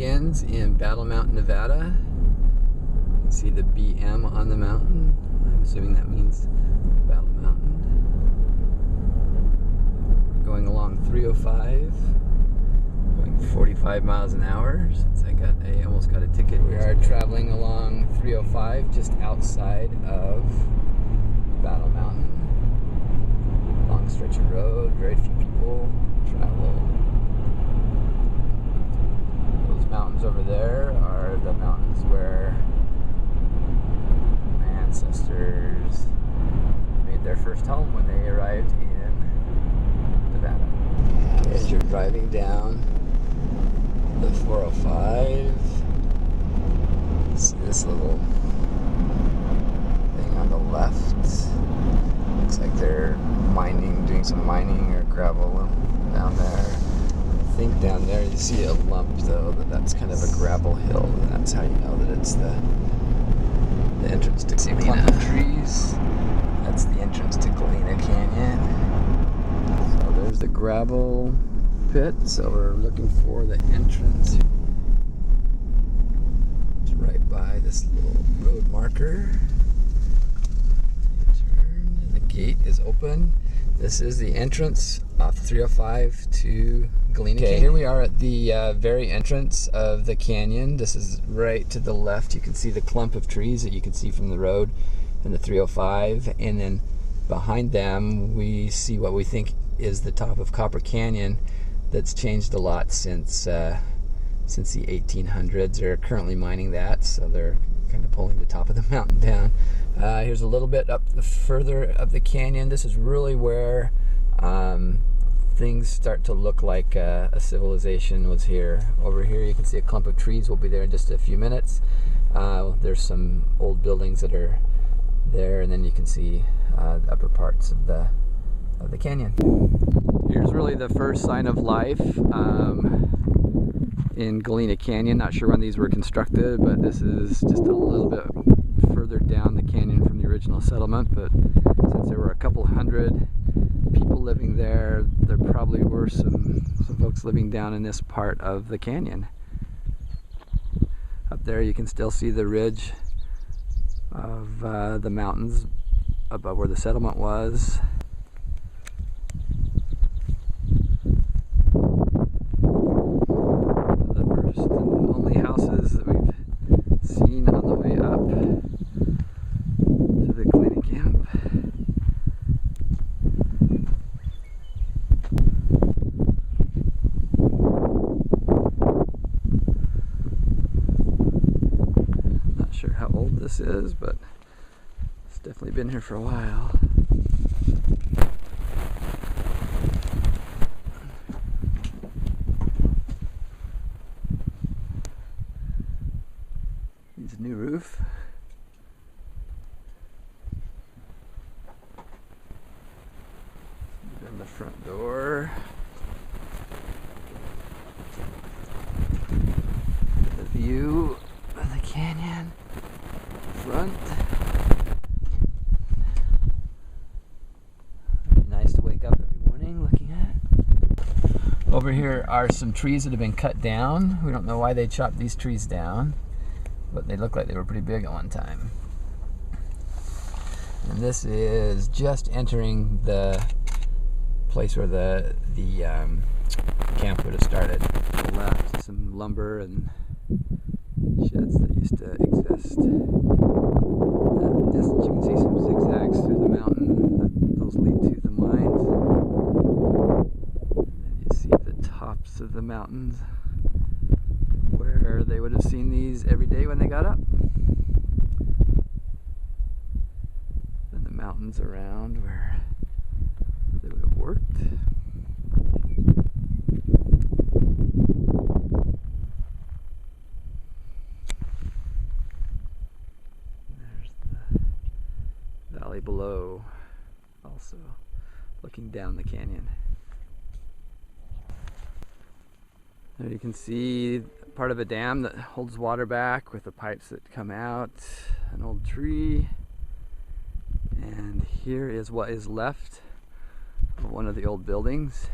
begins in Battle Mountain, Nevada. You can see the BM on the mountain. I'm assuming that means Battle Mountain. We're going along 305, going 45 miles an hour since I almost got a ticket. We are traveling along 305 just outside of Battle Mountain. Long stretch of road, very few people travel. Those mountains over there are the mountains where my ancestors made their first home when they arrived in Nevada. As you're driving down the 405, see this little thing on the left. Looks like they're doing some mining or gravel down there. I think down there you see a lump though, that's kind of a gravel hill, and that's how you know that it's the entrance to Galena. Clump of trees. That's the entrance to Galena Canyon. So there's the gravel pit, so we're looking for the entrance. It's right by this little road marker. The gate is open. This is the entrance off 305 to Galena Canyon. Here we are at the very entrance of the canyon. This is right to the left. You can see the clump of trees that you can see from the road and the 305. And then behind them, we see what we think is the top of Copper Canyon that's changed a lot since the 1800s. They're currently mining that, so they're kind of pulling the top of the mountain down. Here's a little bit up further up the canyon. This is really where things start to look like a civilization was here. Over here you can see a clump of trees. We'll be there in just a few minutes. There's some old buildings that are there, and then you can see the upper parts of the canyon. Here's really the first sign of life in Galena Canyon. Not sure when these were constructed, but this is just a little bit further down the canyon from the original settlement. But since there were a couple hundred people living there, there probably were some folks living down in this part of the canyon. Up there you can still see the ridge of the mountains above where the settlement was. That we've seen on the way up to the Galena camp. Not sure how old this is, but it's definitely been here for a while. New roof. Then the front door. The view of the canyon. Front. Nice to wake up every morning looking at. Over here are some trees that have been cut down. We don't know why they chopped these trees down, but they look like they were pretty big at one time. And this is just entering the place where the camp would have started. On the left, some lumber and sheds that used to exist. In the distance you can see some zigzags through the mountain. Those lead to the mines. And then you see the tops of the mountains, where they would have seen these every day when they got up. And the mountains around where they would have worked. There's the valley below, also looking down the canyon. There you can see part of a dam that holds water back with the pipes that come out, an old tree, and here is what is left of one of the old buildings.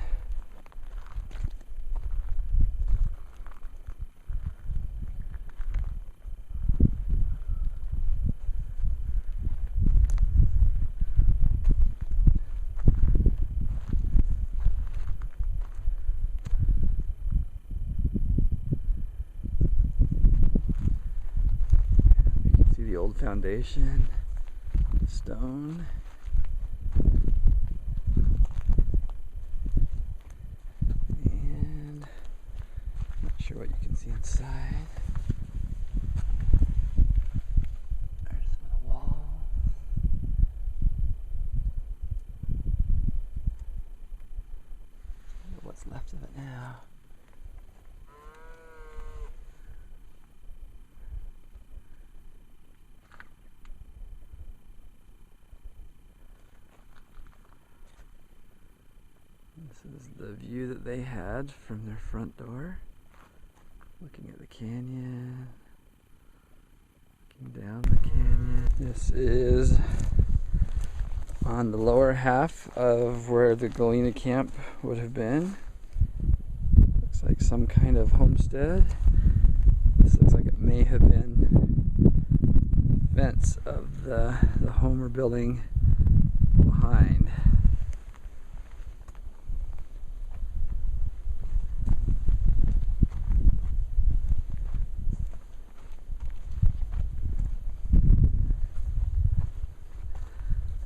foundation, stone. And not sure what you can see inside. There's the wall. What's left of it now. This is the view that they had from their front door, looking at the canyon, looking down the canyon. This is on the lower half of where the Galena camp would have been. Looks like some kind of homestead. This looks like it may have been the fence of the home we're building behind.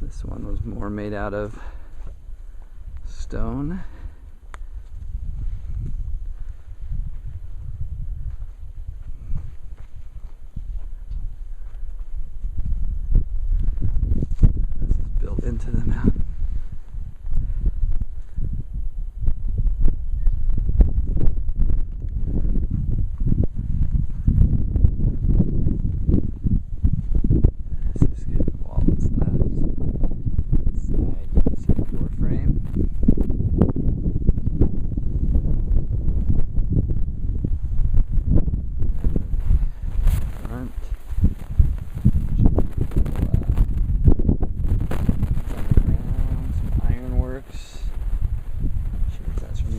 This one was more made out of stone. This is built into the mountain.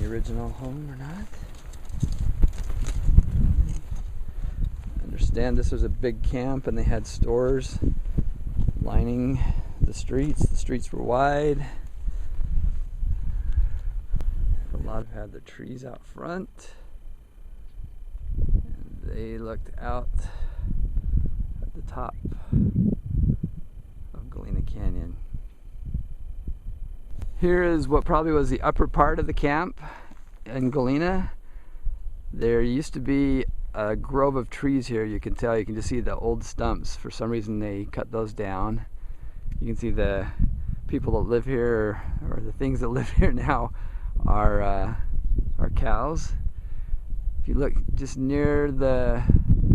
Original home or not. I understand this was a big camp and they had stores lining the streets. The streets were wide. A lot had the trees out front. And they looked out at the top of Galena Canyon. Here is what probably was the upper part of the camp in Galena. There used to be a grove of trees here. You can tell, you can just see the old stumps. For some reason they cut those down. You can see the people that live here, or the things that live here now, are cows. If you look just near the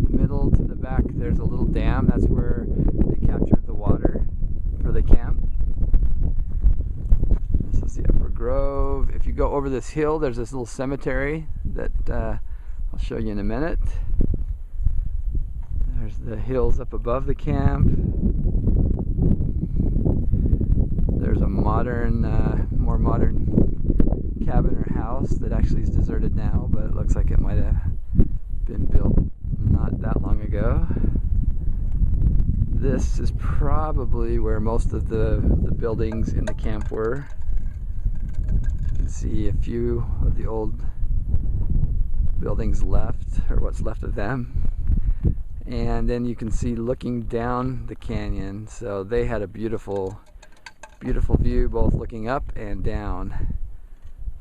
middle to the back, there's a little dam. That's where they captured the water for the camp. This is the upper grove. If you go over this hill, there's this little cemetery that I'll show you in a minute. There's the hills up above the camp. There's a modern, more modern cabin or house that actually is deserted now, but it looks like it might have been built not that long ago. This is probably where most of the buildings in the camp were. You can see a few of the old buildings left, or what's left of them. And then you can see looking down the canyon. So they had a beautiful, beautiful view, both looking up and down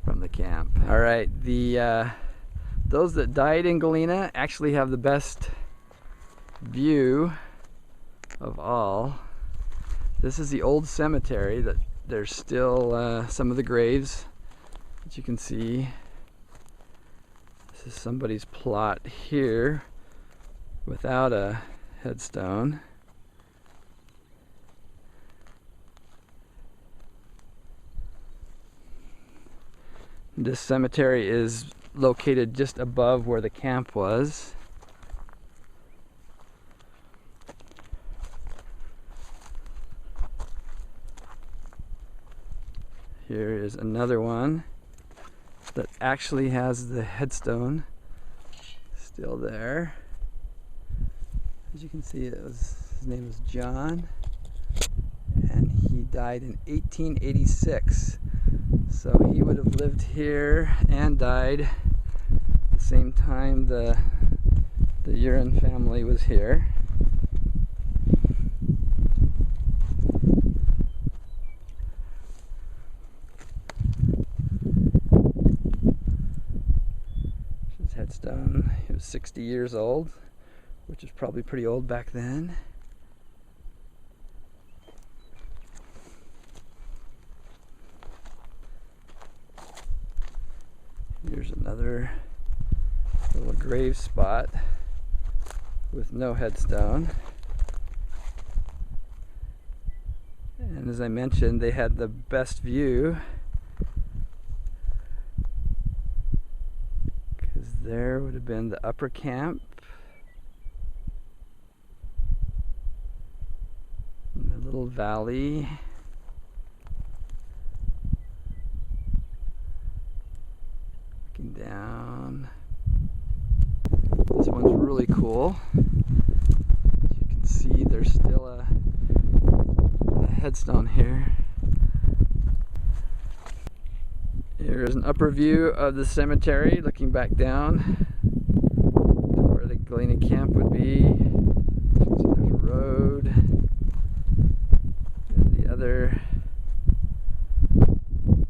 from the camp. All right, those that died in Galena actually have the best view of all. This is the old cemetery. That there's still some of the graves that you can see. This is somebody's plot here without a headstone. This cemetery is located just above where the camp was. Here is another one that actually has the headstone still there. As you can see, his name was John, and he died in 1886. So he would have lived here and died the same time the Uren family was here. 60 years old, which is probably pretty old back then. Here's another little grave spot with no headstone. And as I mentioned, they had the best view, because there would have been the upper camp and the little valley. Looking down. This one's really cool. As you can see, there's still a headstone here. Here's an upper view of the cemetery, looking back down to where the Galena camp would be. So there's a road, and the other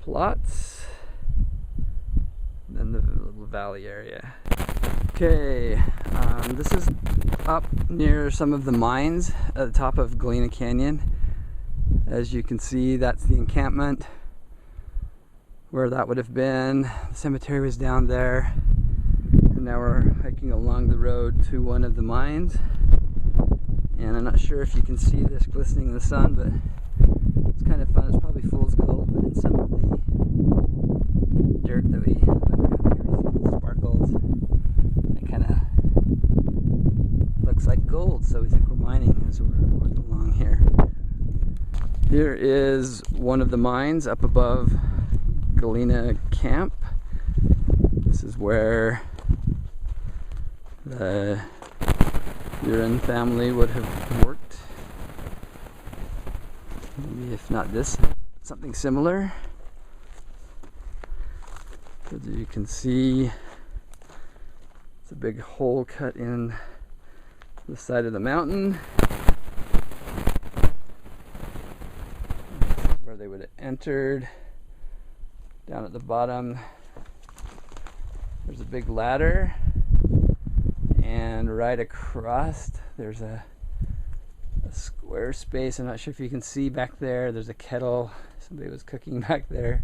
plots, and then the little valley area. Okay, this is up near some of the mines at the top of Galena Canyon. As you can see, that's the encampment where that would have been. The cemetery was down there, and now we're hiking along the road to one of the mines. And I'm not sure if you can see this glistening in the sun, but it's kind of fun. It's probably fool's gold, but in some of the dirt that we look around here, we see little sparkles. It kind of looks like gold, so we think we're mining as we're walking along here. Here is one of the mines up above Galena Camp. This is where the Uren family would have worked. Maybe if not this, something similar. As you can see, it's a big hole cut in the side of the mountain. Where they would have entered. Down at the bottom, there's a big ladder, and right across there's a square space. I'm not sure if you can see back there. There's a kettle. Somebody was cooking back there,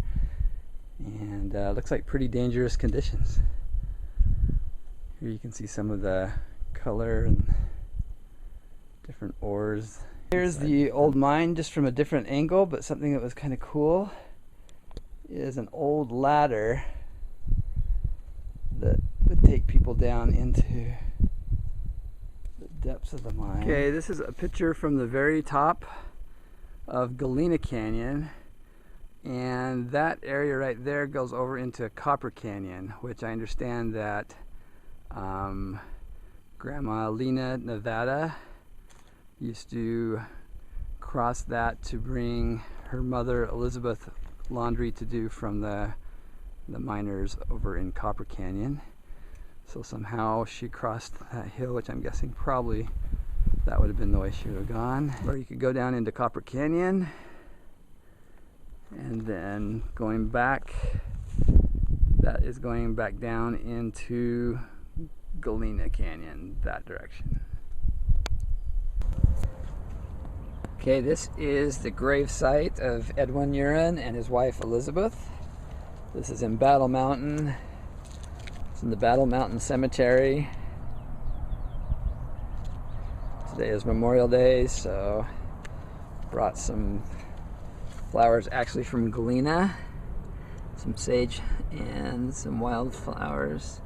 and looks like pretty dangerous conditions. Here you can see some of the color and different ores. Here's the old mine just from a different angle, but something that was kind of cool is an old ladder that would take people down into the depths of the mine. Okay, this is a picture from the very top of Galena Canyon, and that area right there goes over into Copper Canyon, which I understand that Grandma Lena Nevada used to cross that to bring her mother Elizabeth laundry to do from the miners over in Copper Canyon. So somehow she crossed that hill, which I'm guessing probably that would have been the way she would have gone. Or you could go down into Copper Canyon, and then going back, that is going back down into Galena Canyon, that direction. Okay, this is the grave site of Edwin Uren and his wife Elizabeth. This is in Battle Mountain. It's in the Battle Mountain Cemetery. Today is Memorial Day, so brought some flowers actually from Galena, some sage and some wildflowers.